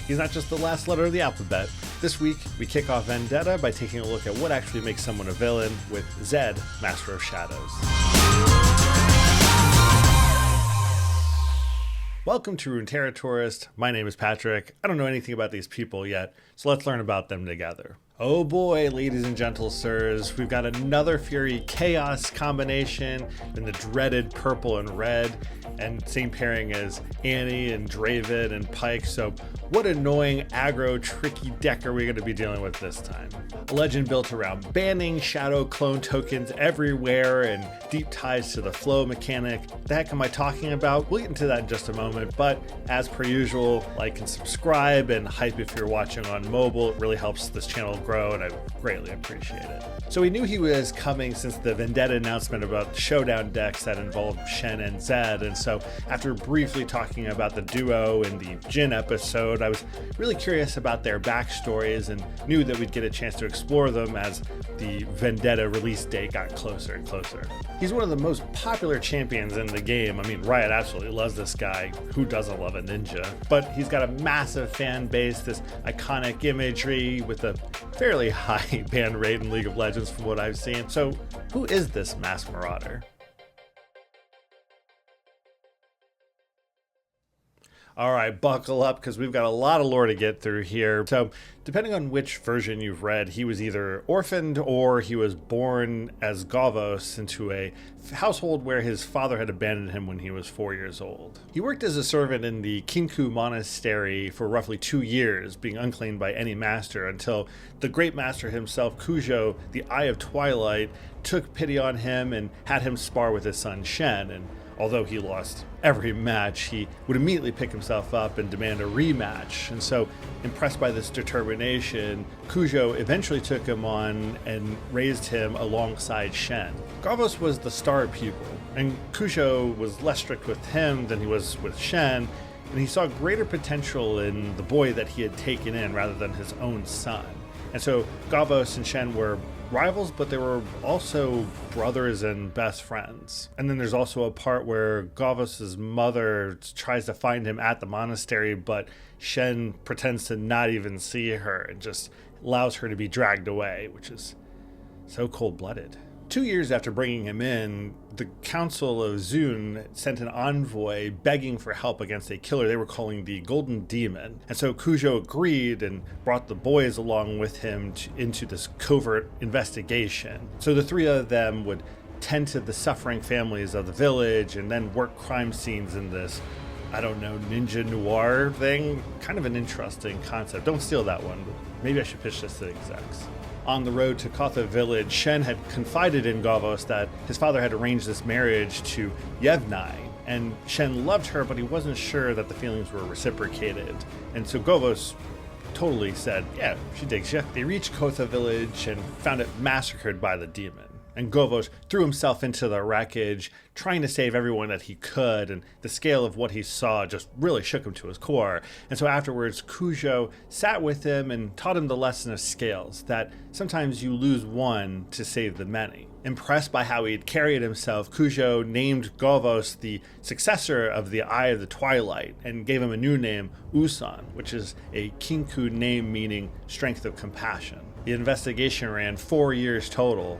He's not just the last letter of the alphabet. This week, we kick off Vendetta by taking a look at what actually makes someone a villain with Zed, Master of Shadows. Welcome to Runeterra Tourist. My name is Patrick. I don't know anything about these people yet, so let's learn about them together. Oh boy, ladies and gentle sirs, we've got another Fury Chaos combination in the dreaded purple and red, and same pairing as Annie and Draven and Pike, so what annoying aggro tricky deck are we going to be dealing with this time? A legend built around banning shadow clone tokens everywhere and deep ties to the flow mechanic. The heck am I talking about? We'll get into that in just a moment, but as per usual, like and subscribe and hype if you're watching on mobile. It really helps this channel grow and I greatly appreciate it. So we knew he was coming since the Vendetta announcement about showdown decks that involved Shen and Zed, and so after briefly talking about the duo in the Jin episode, I was really curious about their backstories and knew that we'd get a chance to explore them as the Vendetta release date got closer and closer. He's one of the most popular champions in the game. I mean, Riot absolutely loves this guy. Who doesn't love a ninja? But he's got a massive fan base, this iconic imagery with a fairly high ban rate in League of Legends from what I've seen. So who is this mass marauder? All right, buckle up because we've got a lot of lore to get through here. So depending on which version you've read, he was either orphaned or he was born as Gavos into a household where his father had abandoned him when he was 4 years old. He worked as a servant in the Kinku monastery for roughly 2 years, being unclaimed by any master until the great master himself, Kujo, the Eye of Twilight, took pity on him and had him spar with his son Shen. And although he lost every match, he would immediately pick himself up and demand a rematch. And so, impressed by this determination, Kujo eventually took him on and raised him alongside Shen. Gavos was the star pupil, and Kujo was less strict with him than he was with Shen, and he saw greater potential in the boy that he had taken in rather than his own son. And so Gavos and Shen were rivals, but they were also brothers and best friends. And then there's also a part where Gavos' mother tries to find him at the monastery, but Shen pretends to not even see her and just allows her to be dragged away, which is so cold-blooded. 2 years after bringing him in, the Council of Zun sent an envoy begging for help against a killer they were calling the Golden Demon. And so Kujo agreed and brought the boys along with him into this covert investigation. So the three of them would tend to the suffering families of the village and then work crime scenes in this, I don't know, ninja noir thing. Kind of an interesting concept. Don't steal that one, but maybe I should pitch this to the execs. On the road to Kotha village, Shen had confided in Gavos that his father had arranged this marriage to Yevnai, and Shen loved her, but he wasn't sure that the feelings were reciprocated. And so Gavos totally said, yeah, she digs you. They reached Kotha village and found it massacred by the demon. And Gavos threw himself into the wreckage, trying to save everyone that he could, and the scale of what he saw just really shook him to his core. And so afterwards, Kujo sat with him and taught him the lesson of scales, that sometimes you lose one to save the many. Impressed by how he'd carried himself, Kujo named Gavos the successor of the Eye of the Twilight and gave him a new name, Usan, which is a Kinku name meaning strength of compassion. The investigation ran 4 years total.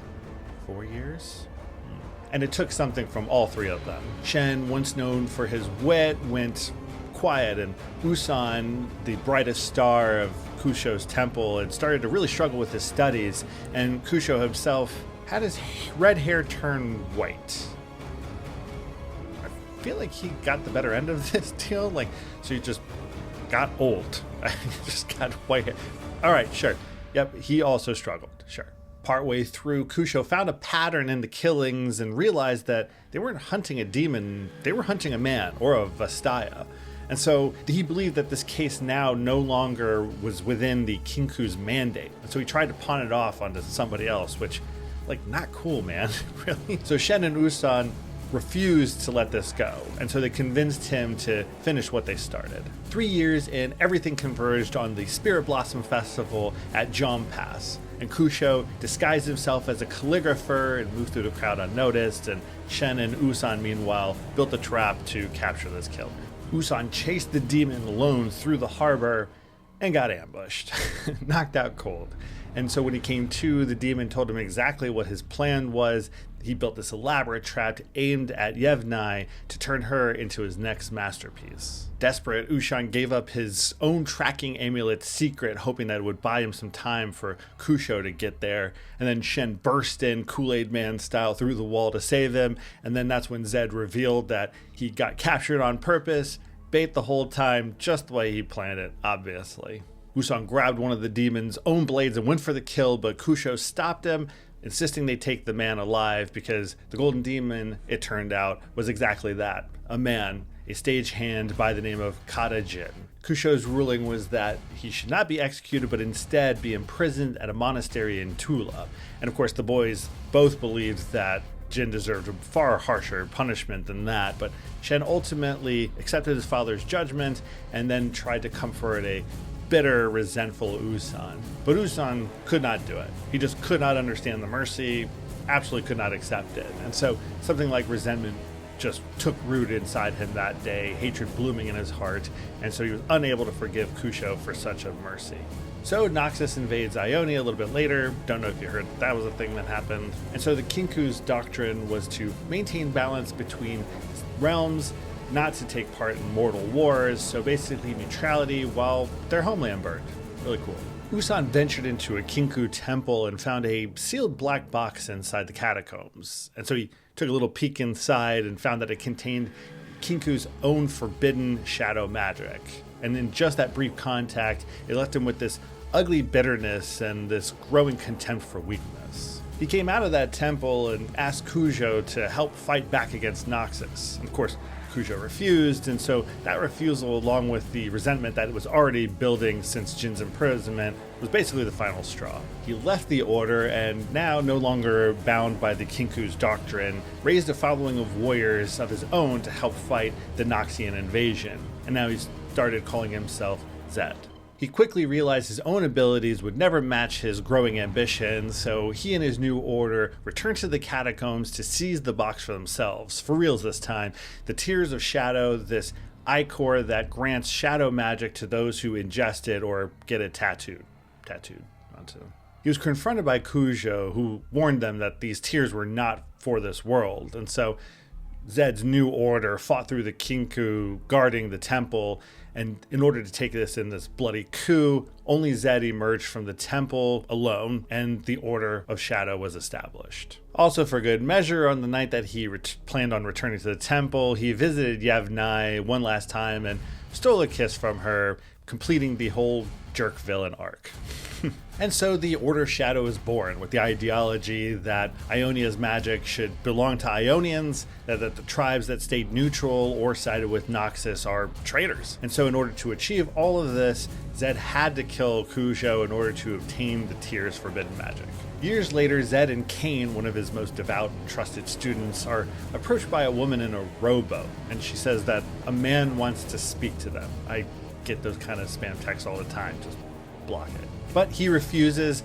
4 years? And it took something from all three of them. Shen, once known for his wit, went quiet, and Usan, the brightest star of Kusho's temple, had started to really struggle with his studies, and Kusho himself had his red hair turn white. I feel like he got the better end of this deal, so he just got old. He just got white hair. All right, sure. Yep, he also struggled, sure. Partway through, Kusho found a pattern in the killings and realized that they weren't hunting a demon, they were hunting a man, or a Vastaya. And so he believed that this case now no longer was within the Kinku's mandate. And so he tried to pawn it off onto somebody else, which, not cool, man, really? So Shen and Usan refused to let this go, and so they convinced him to finish what they started. 3 years in, everything converged on the Spirit Blossom Festival at Jom Pass, and Kusho disguised himself as a calligrapher and moved through the crowd unnoticed, and Shen and Usan, meanwhile, built a trap to capture this killer. Usan chased the demon alone through the harbor, and got ambushed, knocked out cold. And so when he came to, the demon told him exactly what his plan was. He built this elaborate trap aimed at Yevnai to turn her into his next masterpiece. Desperate, Ushan gave up his own tracking amulet secret, hoping that it would buy him some time for Kusho to get there. And then Shen burst in Kool-Aid Man style through the wall to save him. And then that's when Zed revealed that he got captured on purpose, bait the whole time, just the way he planned it, obviously. Ushan grabbed one of the demon's own blades and went for the kill, but Kusho stopped him, insisting they take the man alive because the golden demon, it turned out, was exactly that, a man, a stagehand by the name of Kata Jin. Kusho's ruling was that he should not be executed, but instead be imprisoned at a monastery in Tula. And of course, the boys both believed that Jin deserved a far harsher punishment than that, but Shen ultimately accepted his father's judgment and then tried to comfort a bitter, resentful Ushan. But Ushan could not do it. He just could not understand the mercy, absolutely could not accept it. And so something like resentment just took root inside him that day, hatred blooming in his heart, and so he was unable to forgive Kusho for such a mercy. So Noxus invades Ionia a little bit later. Don't know if you heard that was a thing that happened. And so the Kinku's doctrine was to maintain balance between realms, not to take part in mortal wars, so basically neutrality while their homeland burned. Really cool. Ushan ventured into a Kinku temple and found a sealed black box inside the catacombs. And so he took a little peek inside and found that it contained Kinku's own forbidden shadow magic. And in just that brief contact, it left him with this ugly bitterness and this growing contempt for weakness. He came out of that temple and asked Kujo to help fight back against Noxus. And of course, Kujo refused, and so that refusal, along with the resentment that it was already building since Jin's imprisonment, was basically the final straw. He left the order, and now, no longer bound by the Kinku's doctrine, raised a following of warriors of his own to help fight the Noxian invasion, and now he's started calling himself Zed. He quickly realized his own abilities would never match his growing ambition, so he and his new order returned to the catacombs to seize the box for themselves, for reals this time. The Tears of Shadow, this ichor that grants shadow magic to those who ingest it or get it tattooed onto them. He was confronted by Kujo, who warned them that these tears were not for this world, and so Zed's new order fought through the Kinku guarding the temple, and in order to take this in this bloody coup, only Zed emerged from the temple alone, and the Order of Shadow was established. Also, for good measure, on the night that he planned on returning to the temple, he visited Yevnai one last time and stole a kiss from her, completing the whole jerk villain arc. And so the Order Shadow is born, with the ideology that Ionia's magic should belong to Ionians, that the tribes that stayed neutral or sided with Noxus are traitors. And so in order to achieve all of this, Zed had to kill Kujo in order to obtain the Tears Forbidden magic. Years later, Zed and Kane, one of his most devout and trusted students, are approached by a woman in a rowboat, and she says that a man wants to speak to them. I get those kind of spam texts all the time, just block it. But he refuses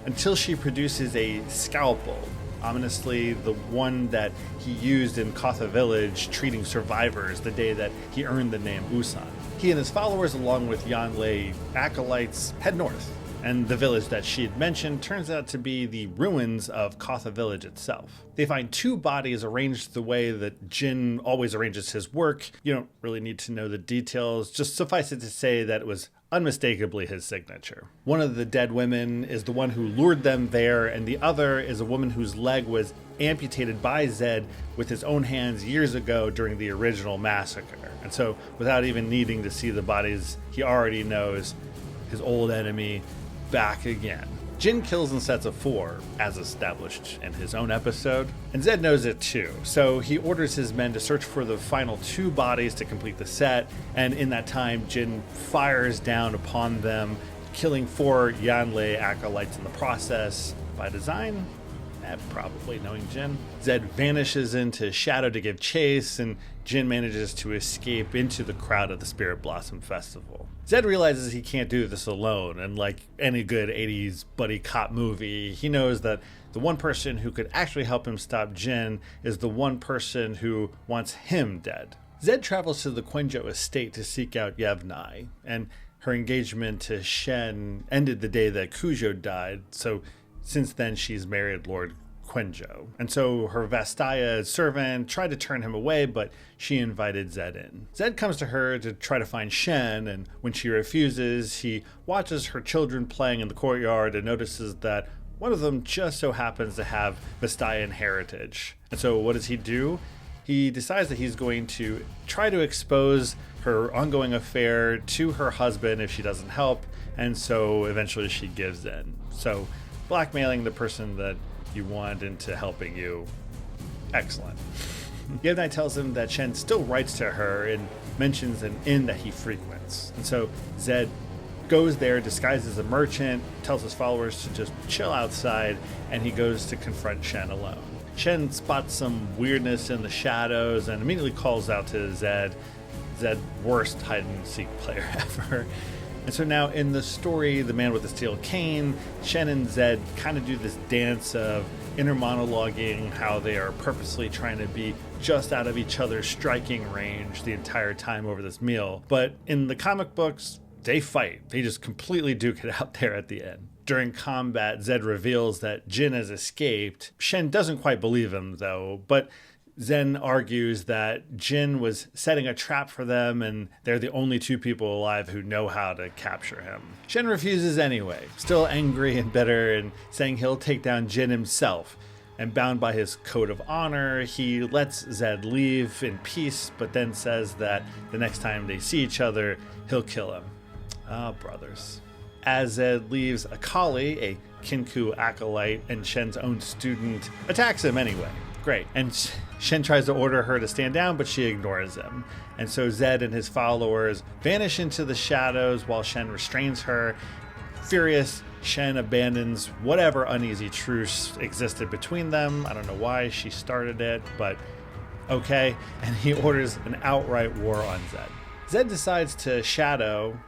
until she produces a scalpel, ominously the one that he used in Kotha Village treating survivors the day that he earned the name Usan. He and his followers, along with Yanlei acolytes, head north, and the village that she had mentioned turns out to be the ruins of Kotha Village itself. They find two bodies arranged the way that Jin always arranges his work. You don't really need to know the details, just suffice it to say that it was unmistakably his signature. One of the dead women is the one who lured them there, and the other is a woman whose leg was amputated by Zed with his own hands years ago during the original massacre. And so, without even needing to see the bodies, he already knows his old enemy back again. Jin kills in sets of 4, as established in his own episode, and Zed knows it too, so he orders his men to search for the final 2 bodies to complete the set, and in that time, Jin fires down upon them, killing 4 Yanlei acolytes in the process. By design? Probably, knowing Jin. Zed vanishes into shadow to give chase, and Jin manages to escape into the crowd at the Spirit Blossom Festival. Zed realizes he can't do this alone, and like any good 80s buddy cop movie, he knows that the one person who could actually help him stop Jin is the one person who wants him dead. Zed travels to the Quenjo estate to seek out Yevnai, and her engagement to Shen ended the day that Cujo died, so since then she's married Lord Quenjo. And so her Vastaya servant tried to turn him away, but she invited Zed in. Zed comes to her to try to find Shen, and when she refuses, he watches her children playing in the courtyard and notices that one of them just so happens to have Vastayan heritage. And so what does he do? He decides that he's going to try to expose her ongoing affair to her husband if she doesn't help, and so eventually she gives in. So blackmailing the person that you want into helping you. Excellent. Yevnai tells him that Shen still writes to her and mentions an inn that he frequents. And so Zed goes there disguised as a merchant, tells his followers to just chill outside, and he goes to confront Shen alone. Shen spots some weirdness in the shadows and immediately calls out to Zed. Zed, worst hide-and-seek player ever. And so now in the story, The Man with the Steel Cane, Shen and Zed kind of do this dance of inner monologuing, how they are purposely trying to be just out of each other's striking range the entire time over this meal. But in the comic books, they fight. They just completely duke it out there at the end. During combat, Zed reveals that Jin has escaped. Shen doesn't quite believe him, though, but Zen argues that Jin was setting a trap for them and they're the only two people alive who know how to capture him. Shen refuses anyway, still angry and bitter and saying he'll take down Jin himself. And bound by his code of honor, he lets Zed leave in peace, but then says that the next time they see each other, he'll kill him. Brothers. As Zed leaves, Akali, a Kinku acolyte and Shen's own student, attacks him anyway. Great. And Shen tries to order her to stand down, but she ignores him. And so Zed and his followers vanish into the shadows while Shen restrains her. Furious, Shen abandons whatever uneasy truce existed between them. I don't know why she started it, but okay. And he orders an outright war on Zed. Zed decides to shadow,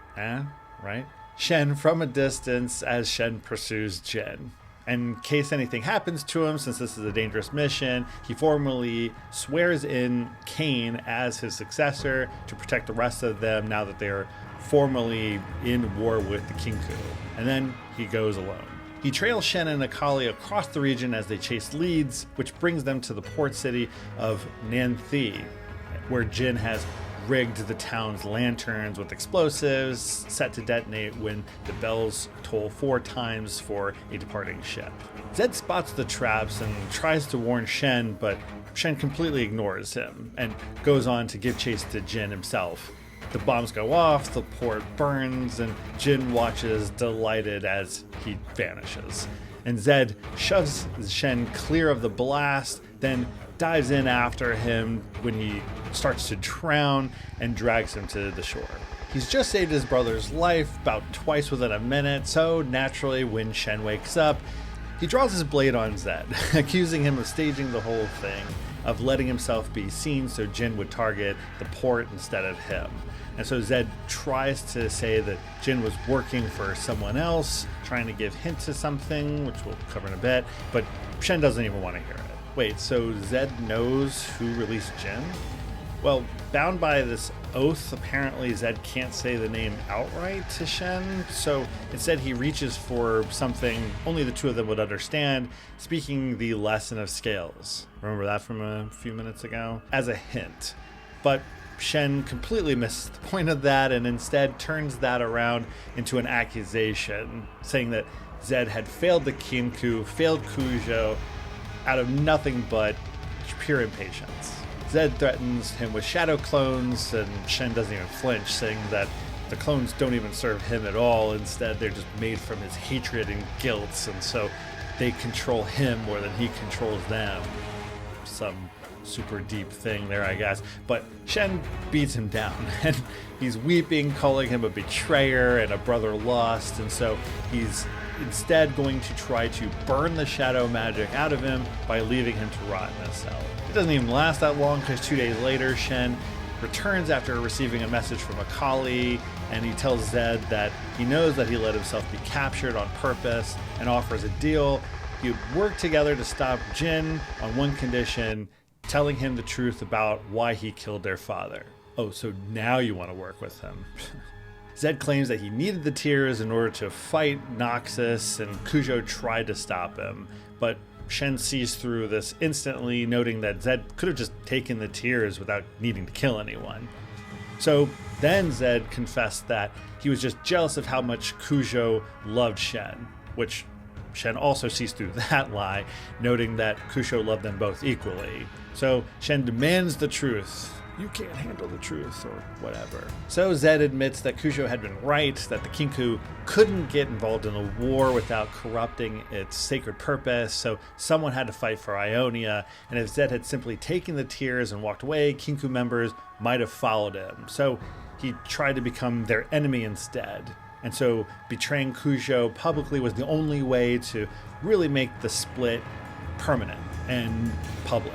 Shen from a distance as Shen pursues Jin. In case anything happens to him, since this is a dangerous mission, he formally swears in Cain as his successor to protect the rest of them now that they're formally in war with the Kinku. And then he goes alone. He trails Shen and Akali across the region as they chase leads, which brings them to the port city of Nanthi, where Jin has rigged the town's lanterns with explosives set to detonate when the bells toll 4 times for a departing ship. Zed spots the traps and tries to warn Shen, but Shen completely ignores him and goes on to give chase to Jin himself. The bombs go off, the port burns, and Jin watches delighted as he vanishes. And Zed shoves Shen clear of the blast, then dives in after him when he starts to drown and drags him to the shore. He's just saved his brother's life about twice within a minute, so naturally when Shen wakes up, he draws his blade on Zed, accusing him of staging the whole thing, of letting himself be seen so Jin would target the port instead of him. And so Zed tries to say that Jin was working for someone else, trying to give hints to something, which we'll cover in a bit, but Shen doesn't even want to hear it. Wait, so Zed knows who released Jin? Well, bound by this oath, apparently Zed can't say the name outright to Shen, so instead he reaches for something only the two of them would understand, speaking the lesson of scales. Remember that from a few minutes ago? As a hint. But Shen completely misses the point of that and instead turns that around into an accusation, saying that Zed had failed the Kinku, failed Cujo, out of nothing but pure impatience. Zed threatens him with shadow clones, and Shen doesn't even flinch, saying that the clones don't even serve him at all. Instead, they're just made from his hatred and guilt, and so they control him more than he controls them. Some super deep thing there, I guess. But Shen beats him down, and he's weeping, calling him a betrayer and a brother lost, and so he's instead going to try to burn the shadow magic out of him by leaving him to rot in a cell. It doesn't even last that long because 2 days later, Shen returns after receiving a message from Akali, and he tells Zed that he knows that he let himself be captured on purpose and offers a deal. He would work together to stop Jin on one condition, telling him the truth about why he killed their father. Oh, so now you want to work with him. Zed claims that he needed the tears in order to fight Noxus, and Cujo tried to stop him, but Shen sees through this instantly, noting that Zed could have just taken the tears without needing to kill anyone. So then Zed confessed that he was just jealous of how much Cujo loved Shen, which Shen also sees through that lie, noting that Cujo loved them both equally. So Shen demands the truth. You can't handle the truth, or whatever. So Zed admits that Cujo had been right, that the Kinku couldn't get involved in a war without corrupting its sacred purpose, so someone had to fight for Ionia, and if Zed had simply taken the tears and walked away, Kinku members might have followed him. So he tried to become their enemy instead. And so betraying Cujo publicly was the only way to really make the split permanent and public.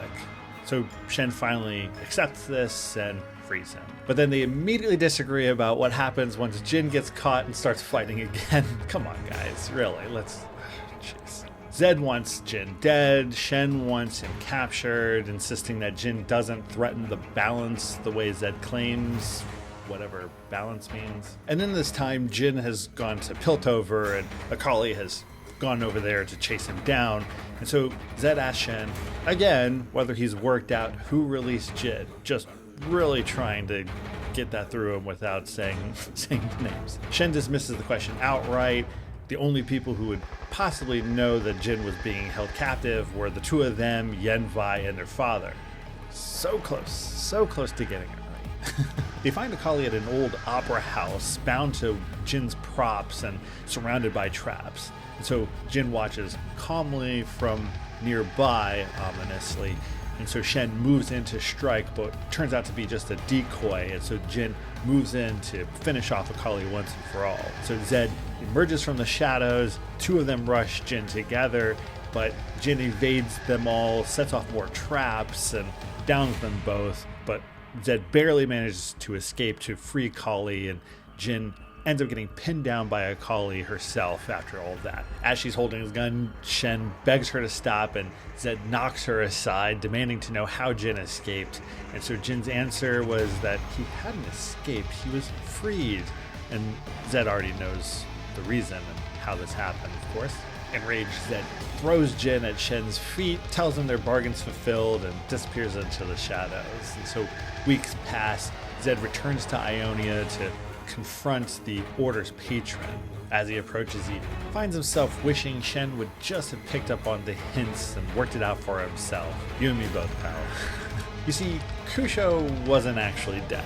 So Shen finally accepts this and frees him. But then they immediately disagree about what happens once Jin gets caught and starts fighting again. Come on, guys, really, jeez. Zed wants Jin dead, Shen wants him captured, insisting that Jin doesn't threaten the balance the way Zed claims, whatever balance means. And in this time, Jin has gone to Piltover, and Akali has gone over there to chase him down. And so Zed asks Shen again whether he's worked out who released Jin, just really trying to get that through him without saying names. Shen dismisses the question outright. The only people who would possibly know that Jin was being held captive were the two of them, Yenvai and their father. So close to getting it right. They find Akali at an old opera house, bound to Jin's props and surrounded by traps. And so Jin watches calmly from nearby, ominously. And so Shen moves in to strike, but turns out to be just a decoy. And so Jin moves in to finish off Akali once and for all. So Zed emerges from the shadows. Two of them rush Jin together, but Jin evades them all, sets off more traps, and downs them both. But Zed barely manages to escape to free Akali, and Jin ends up getting pinned down by Akali herself after all of that. As she's holding his gun, Shen begs her to stop, and Zed knocks her aside, demanding to know how Jin escaped. And so Jin's answer was that he hadn't escaped, he was freed. And Zed already knows the reason and how this happened, of course. Enraged, Zed throws Jin at Shen's feet, tells him their bargain's fulfilled, and disappears into the shadows. And so weeks pass. Zed returns to Ionia to confronts the Order's patron. As he approaches, he finds himself wishing Shen would just have picked up on the hints and worked it out for himself. You and me both, pal. You see, Cujo wasn't actually dead.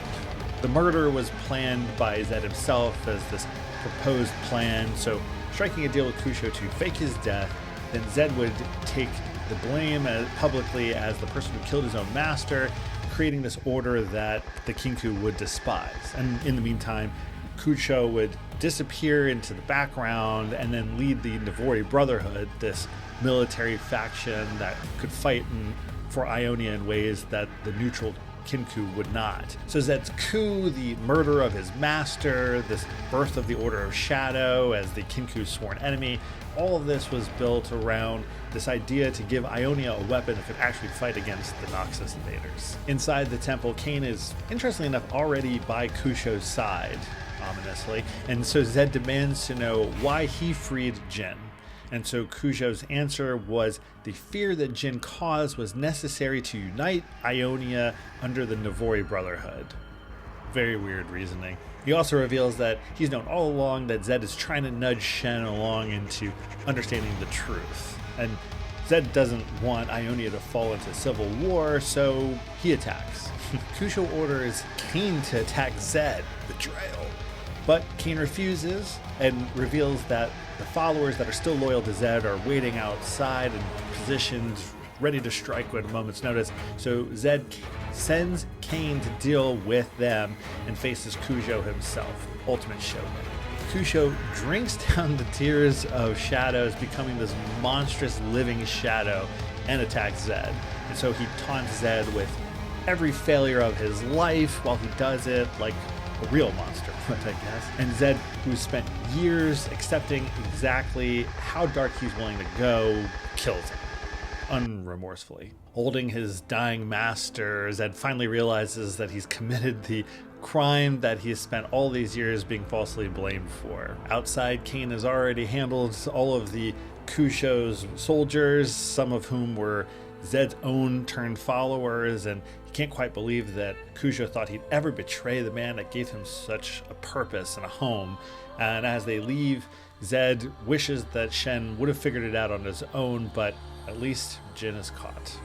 The murder was planned by Zed himself as this proposed plan, so striking a deal with Cujo to fake his death, then Zed would take the blame publicly as the person who killed his own master, creating this order that the Kinku would despise. And in the meantime, Cujo would disappear into the background and then lead the Navori Brotherhood, this military faction that could fight for Ionia in ways that the neutral Kinku would not. So Zed's coup, the murder of his master, this birth of the Order of Shadow as the Kinku's sworn enemy, all of this was built around this idea to give Ionia a weapon that could actually fight against the Noxus invaders. Inside the temple, Cain is, interestingly enough, already by Cujo's side, ominously, and so Zed demands to know why he freed Jin. And so Cujo's answer was the fear that Jin caused was necessary to unite Ionia under the Navori Brotherhood. Very weird reasoning. He also reveals that he's known all along that Zed is trying to nudge Shen along into understanding the truth. And Zed doesn't want Ionia to fall into civil war, so he attacks. Cujo orders Cain to attack Zed. Betrayal. But Cain refuses and reveals that the followers that are still loyal to Zed are waiting outside and positioned, ready to strike at a moment's notice. So Zed sends Cain to deal with them and faces Cujo himself. Ultimate showdown. Cujo drinks down the tears of shadows, becoming this monstrous living shadow, and attacks Zed. And so he taunts Zed with every failure of his life while he does it like a real monster, I guess. And Zed, who's spent years accepting exactly how dark he's willing to go, kills him unremorsefully. Holding his dying master, Zed finally realizes that he's committed the crime that he has spent all these years being falsely blamed for. Outside, Kane has already handled all of the Kusho's soldiers, some of whom were Zed's own turned followers, and he can't quite believe that Kusho thought he'd ever betray the man that gave him such a purpose and a home. And as they leave, Zed wishes that Shen would have figured it out on his own, but at least Jin is caught.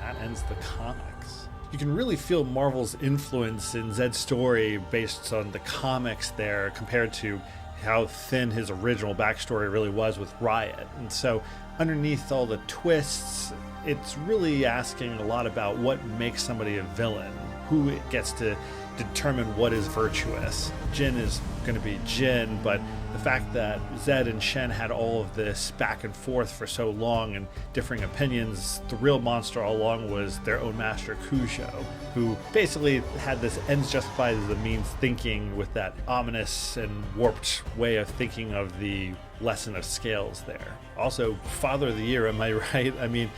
And that ends the comics. You can really feel Marvel's influence in Zed's story based on the comics there compared to how thin his original backstory really was with Riot. And so underneath all the twists, it's really asking a lot about what makes somebody a villain, who gets to determine what is virtuous. Jin is going to be Jin, but the fact that Zed and Shen had all of this back and forth for so long and differing opinions, the real monster all along was their own master Kusho, who basically had this ends justifies the means thinking with that ominous and warped way of thinking of the lesson of scales there. Also, Father of the Year, am I right? I mean,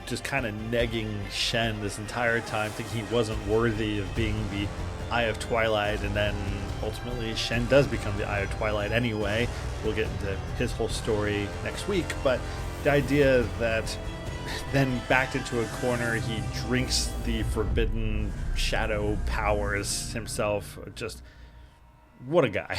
just kind of negging Shen this entire time, thinking he wasn't worthy of being the Eye of Twilight, and then ultimately Shen does become the Eye of Twilight anyway. We'll get into his whole story next week, but the idea that then backed into a corner, he drinks the forbidden shadow powers himself, just what a guy.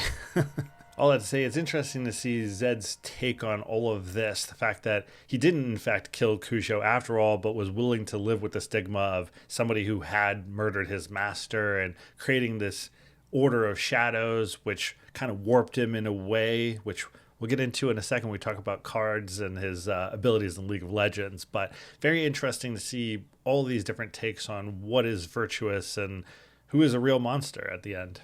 All that to say, it's interesting to see Zed's take on all of this. The fact that he didn't, in fact, kill Kusho after all, but was willing to live with the stigma of somebody who had murdered his master and creating this order of shadows, which kind of warped him in a way, which we'll get into in a second when we talk about cards and his abilities in League of Legends. But very interesting to see all these different takes on what is virtuous and who is a real monster at the end.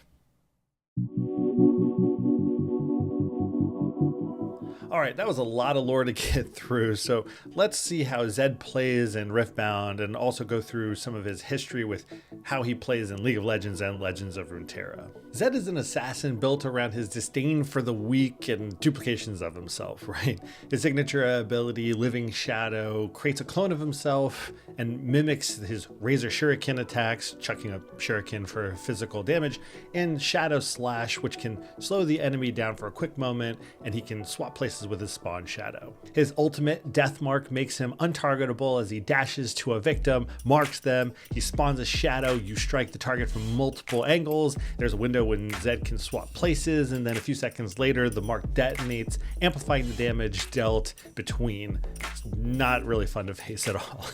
All right, that was a lot of lore to get through, so let's see how Zed plays in Riftbound and also go through some of his history with how he plays in League of Legends and Legends of Runeterra. Zed is an assassin built around his disdain for the weak and duplications of himself, right? His signature ability, Living Shadow, creates a clone of himself and mimics his Razor Shuriken attacks, chucking a shuriken for physical damage, and Shadow Slash, which can slow the enemy down for a quick moment, and he can swap places with his spawn shadow. His ultimate, Death Mark, makes him untargetable as he dashes to a victim, marks them, he spawns a shadow, you strike the target from multiple angles, there's a window when Zed can swap places, and then a few seconds later the mark detonates, amplifying the damage dealt between. It's not really fun to face at all.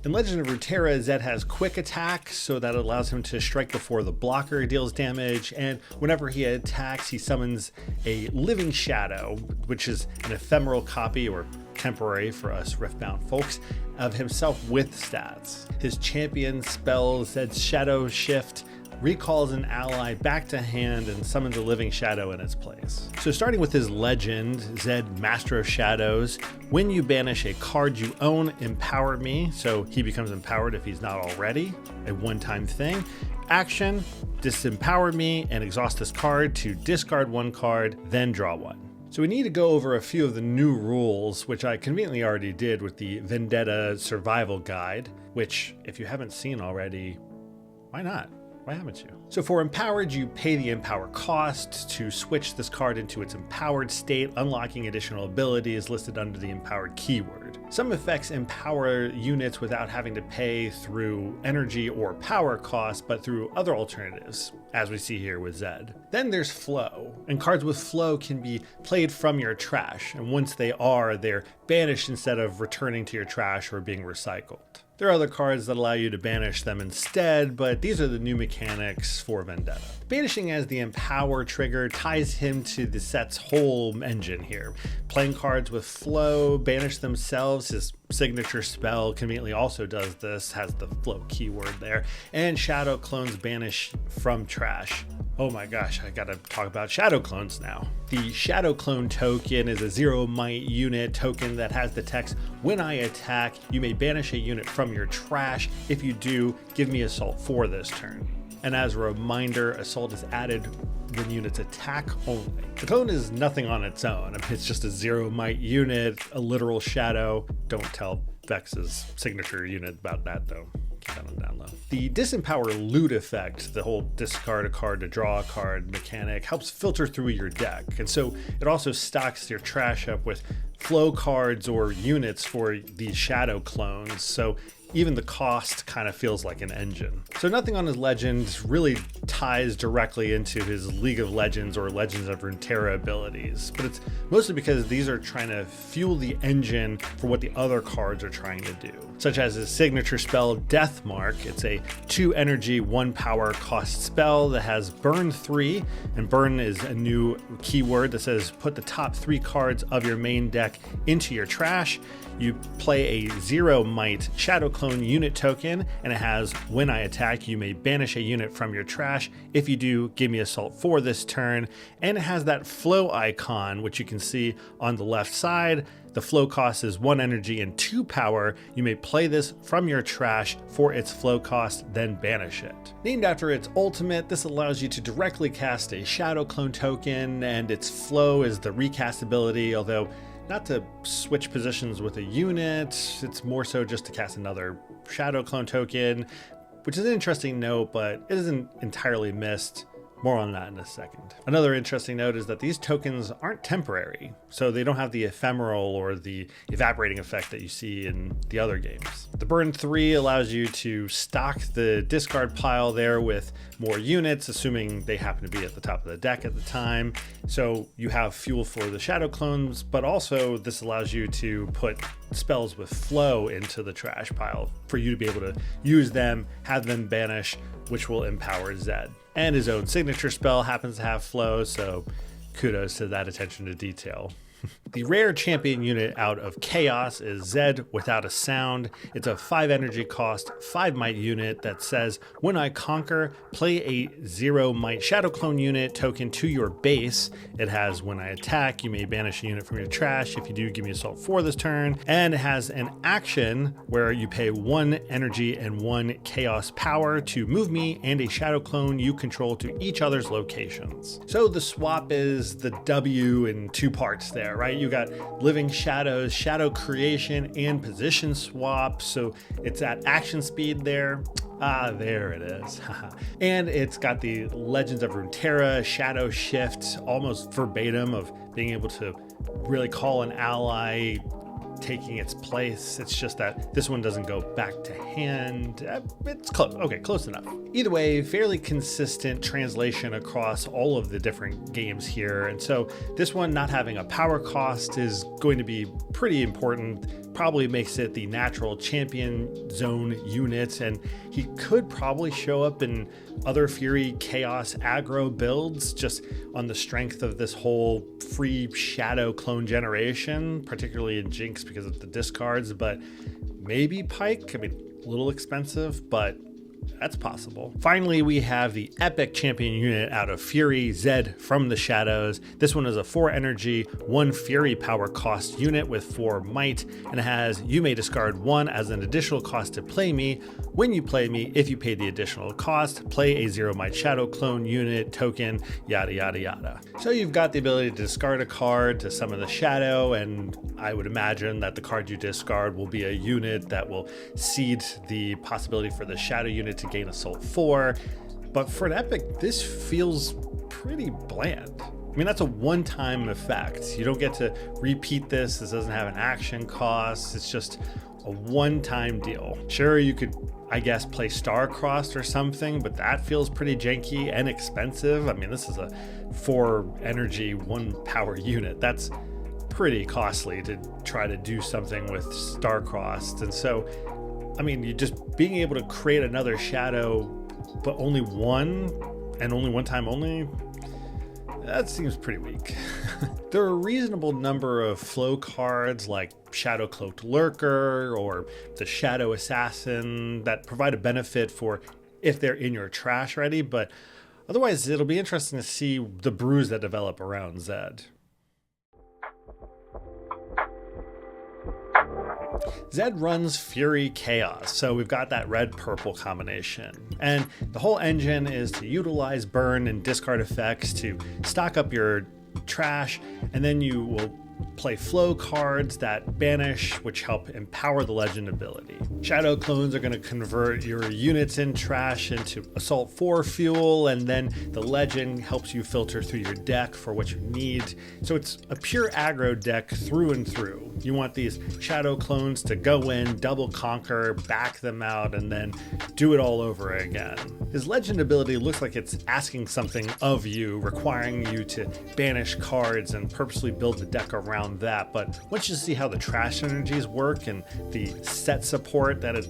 In Legend of Runeterra, Zed has quick attack, so that allows him to strike before the blocker deals damage, and whenever he attacks, he summons a Living Shadow, which is an ephemeral copy, or temporary for us Riftbound folks, of himself with stats. His champion spell, Zed's Shadow Shift, recalls an ally back to hand and summons a Living Shadow in its place. So starting with his legend, Zed, Master of Shadows, when you banish a card you own, empower me, so he becomes empowered if he's not already, a one-time thing. Action, disempower me and exhaust this card to discard one card, then draw one. So we need to go over a few of the new rules, which I conveniently already did with the Vendetta survival guide, which if you haven't seen already, why not? Why haven't you? So for Empowered, you pay the Empower cost to switch this card into its Empowered state, unlocking additional abilities listed under the Empowered keyword. Some effects empower units without having to pay through energy or power costs, but through other alternatives, as we see here with Zed. Then there's Flow, and cards with Flow can be played from your trash, and once they are, they're banished instead of returning to your trash or being recycled. There are other cards that allow you to banish them instead, but these are the new mechanics for Vendetta. Banishing as the Empower trigger ties him to the set's whole engine here. Playing cards with Flow banish themselves. His signature spell conveniently also does this, has the Flow keyword there. And Shadow Clones banish from trash. Oh my gosh, I gotta talk about Shadow Clones now. The Shadow Clone token is a 0 might unit token that has the text, when I attack, you may banish a unit from your trash. If you do, give me Assault for this turn. And as a reminder, Assault is added when units attack only. The clone is nothing on its own. I mean, it's just a 0 might unit, a literal shadow. Don't tell Vex's signature unit about that though. keep that on down low. The disempower loot effect, the whole discard a card to draw a card mechanic, helps filter through your deck. And so it also stocks your trash up with flow cards or units for these shadow clones. So even the cost kind of feels like an engine. So nothing on his legend really ties directly into his League of Legends or Legends of Runeterra abilities, but it's mostly because these are trying to fuel the engine for what the other cards are trying to do, such as his signature spell Death Mark. It's a 2 energy, 1 power cost spell that has burn 3, and burn is a new keyword that says put the top 3 cards of your main deck into your trash. You play a 0 might shadow clone unit token, and it has when I attack you may banish a unit from your trash. If you do, give me assault 4 this turn. And it has that flow icon, which you can see on the left side. The flow cost is 1 energy and 2 power. You may play this from your trash for its flow cost, then banish it. Named after its ultimate, this allows you to directly cast a shadow clone token, and its flow is the recast ability, although not to switch positions with a unit, it's more so just to cast another shadow clone token, which is an interesting note, but it isn't entirely missed. More on that in a second. Another interesting note is that these tokens aren't temporary, so they don't have the ephemeral or the evaporating effect that you see in the other games. The burn 3 allows you to stock the discard pile there with more units, assuming they happen to be at the top of the deck at the time. So you have fuel for the shadow clones, but also this allows you to put spells with flow into the trash pile for you to be able to use them, have them banish, which will empower Zed. And his own signature spell happens to have flow, so kudos to that attention to detail. The rare champion unit out of Chaos is Zed Without a Sound. It's a 5 energy cost, 5 might unit that says, when I conquer, play a 0 might shadow clone unit token to your base. It has when I attack, you may banish a unit from your trash. If you do, give me assault 4 this turn. And it has an action where you pay 1 energy and 1 chaos power to move me and a shadow clone you control to each other's locations. So the swap is the W in 2 parts there, right? You got living shadows, shadow creation, and position swap. So it's at action speed there. Ah, there it is. And it's got the Legends of Runeterra shadow shift, almost verbatim, of being able to really call an ally taking its place. It's just that this one doesn't go back to hand. It's close. Okay, close enough. Either way, fairly consistent translation across all of the different games here. And so this one not having a power cost is going to be pretty important. Probably makes it the natural champion zone unit, and he could probably show up in other Fury Chaos aggro builds just on the strength of this whole free shadow clone generation, particularly in Jinx because of the discards, but maybe Pike. I mean, a little expensive, but that's possible. Finally, we have the epic champion unit out of Fury, Zed from the Shadows. This one is a 4 energy, 1 Fury power cost unit with 4 might, and it has you may discard 1 as an additional cost to play me. When you play me, if you pay the additional cost, play a 0 might shadow clone unit token, yada yada yada. So you've got the ability to discard a card to summon the shadow, and I would imagine that the card you discard will be a unit that will seed the possibility for the shadow unit to gain assault 4. But for an epic, this feels pretty bland. I mean, that's a one-time effect. You don't get to repeat this. This doesn't have an action cost. It's just a one-time deal. Sure, you could, I guess, play Star-Crossed or something, but that feels pretty janky and expensive. I mean, this is a 4 energy, 1 power unit. That's pretty costly to try to do something with Star-Crossed. And so, I mean, you just being able to create another shadow, but only one, and only one time only, that seems pretty weak. There are a reasonable number of flow cards like Shadow Cloaked Lurker or the Shadow Assassin that provide a benefit for if they're in your trash ready, but otherwise it'll be interesting to see the brews that develop around Zed. Zed runs Fury Chaos, so we've got that red-purple combination. And the whole engine is to utilize burn and discard effects to stock up your trash, and then you will play flow cards that banish, which help empower the legend ability. Shadow clones are going to convert your units in trash into Assault 4 fuel, and then the legend helps you filter through your deck for what you need. So it's a pure aggro deck through and through. You want these shadow clones to go in, double conquer, back them out, and then do it all over again. His legend ability looks like it's asking something of you, requiring you to banish cards and purposely build the deck around that. But once you see how the trash energies work and the set support that it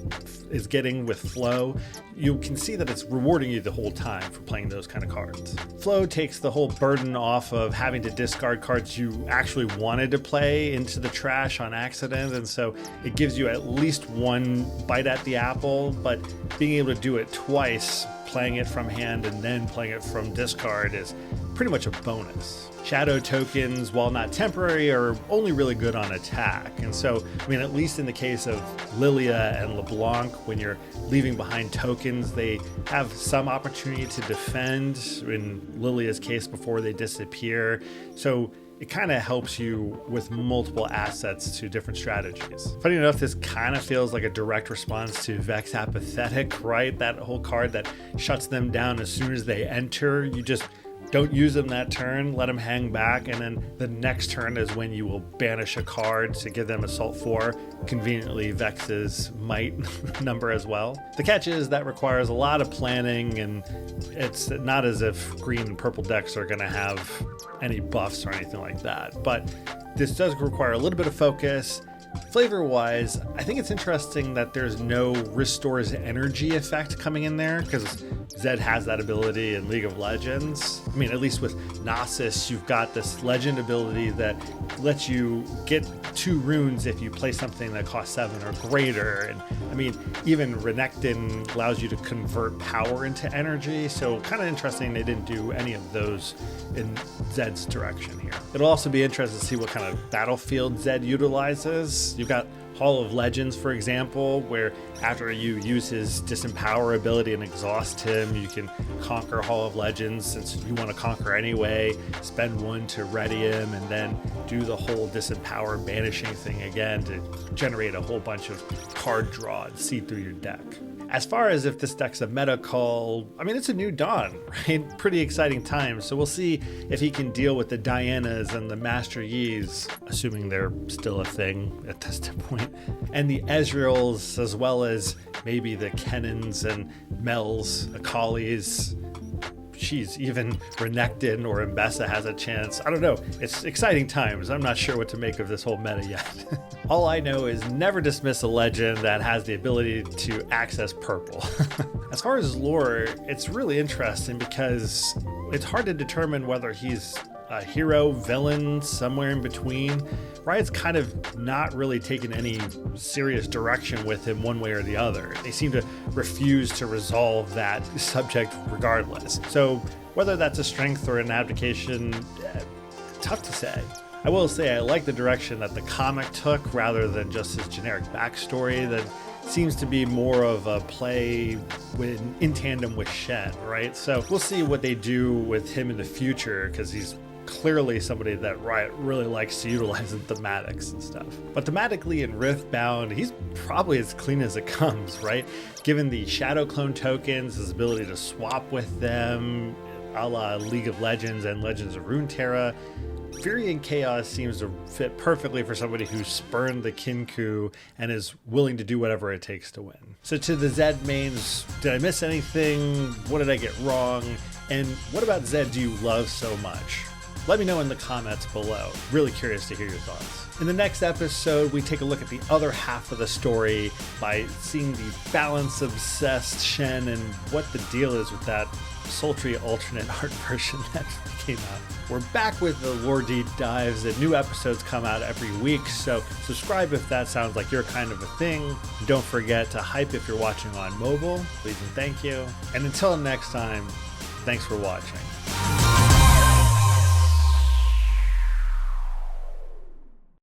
is getting with flow, you can see that it's rewarding you the whole time for playing those kind of cards. Flow takes the whole burden off of having to discard cards you actually wanted to play into the trash on accident, and so it gives you at least one bite at the apple, but being able to do it twice, playing it from hand and then playing it from discard, is pretty much a bonus. Shadow tokens, while not temporary, are only really good on attack. And so, I mean, at least in the case of Lilia and LeBlanc, when you're leaving behind tokens, they have some opportunity to defend, in Lilia's case, before they disappear. So it kind of helps you with multiple assets to different strategies. Funny enough, this kind of feels like a direct response to Vex Apathetic, right? That whole card that shuts them down as soon as they enter. You just don't use them that turn, let them hang back, and then the next turn is when you will banish a card to give them Assault 4, conveniently Vex's might number as well. The catch is that requires a lot of planning, and it's not as if green and purple decks are going to have any buffs or anything like that, but this does require a little bit of focus. Flavor-wise, I think it's interesting that there's no Restores Energy effect coming in there, because Zed has that ability in League of Legends. I mean, at least with Gnosis, you've got this legend ability that lets you get 2 runes if you play something that costs 7 or greater. And I mean, even Renekton allows you to convert power into energy, so kind of interesting they didn't do any of those in Zed's direction here. It'll also be interesting to see what kind of battlefield Zed utilizes. You've got Hall of Legends, for example, where after you use his Disempower ability and exhaust him, you can conquer Hall of Legends since you want to conquer anyway, spend 1 to ready him, and then do the whole Disempower banishing thing again to generate a whole bunch of card draw and see through your deck. As far as if this deck's a meta call, I mean, it's a new dawn, right? Pretty exciting time. So we'll see if he can deal with the Dianas and the Master Yis, assuming they're still a thing at this point, and the Ezreals, as well as maybe the Kennons and Mels, Akalis. Jeez, even Renekton or Mbessa has a chance. I don't know. It's exciting times. I'm not sure what to make of this whole meta yet. All I know is never dismiss a legend that has the ability to access purple. As far as lore, it's really interesting because it's hard to determine whether he's a hero, villain, somewhere in between. Riot's kind of not really taken any serious direction with him one way or the other. They seem to refuse to resolve that subject regardless. So whether that's a strength or an abdication, tough to say. I will say I like the direction that the comic took rather than just his generic backstory that seems to be more of a play in tandem with Shen, right? So we'll see what they do with him in the future, because he's clearly somebody that Riot really likes to utilize in thematics and stuff. But thematically in Riftbound, he's probably as clean as it comes, right? Given the Shadow Clone tokens, his ability to swap with them, a la League of Legends and Legends of Runeterra, Fury and Chaos seems to fit perfectly for somebody who's spurned the Kinku and is willing to do whatever it takes to win. So to the Zed mains, did I miss anything? What did I get wrong? And what about Zed do you love so much? Let me know in the comments below. Really curious to hear your thoughts. In the next episode, we take a look at the other half of the story by seeing the balance-obsessed Shen and what the deal is with that sultry alternate art version that came out. We're back with the lore deep dives, and new episodes come out every week, so subscribe if that sounds like your kind of a thing. Don't forget to hype if you're watching on mobile. Please and thank you. And until next time, thanks for watching.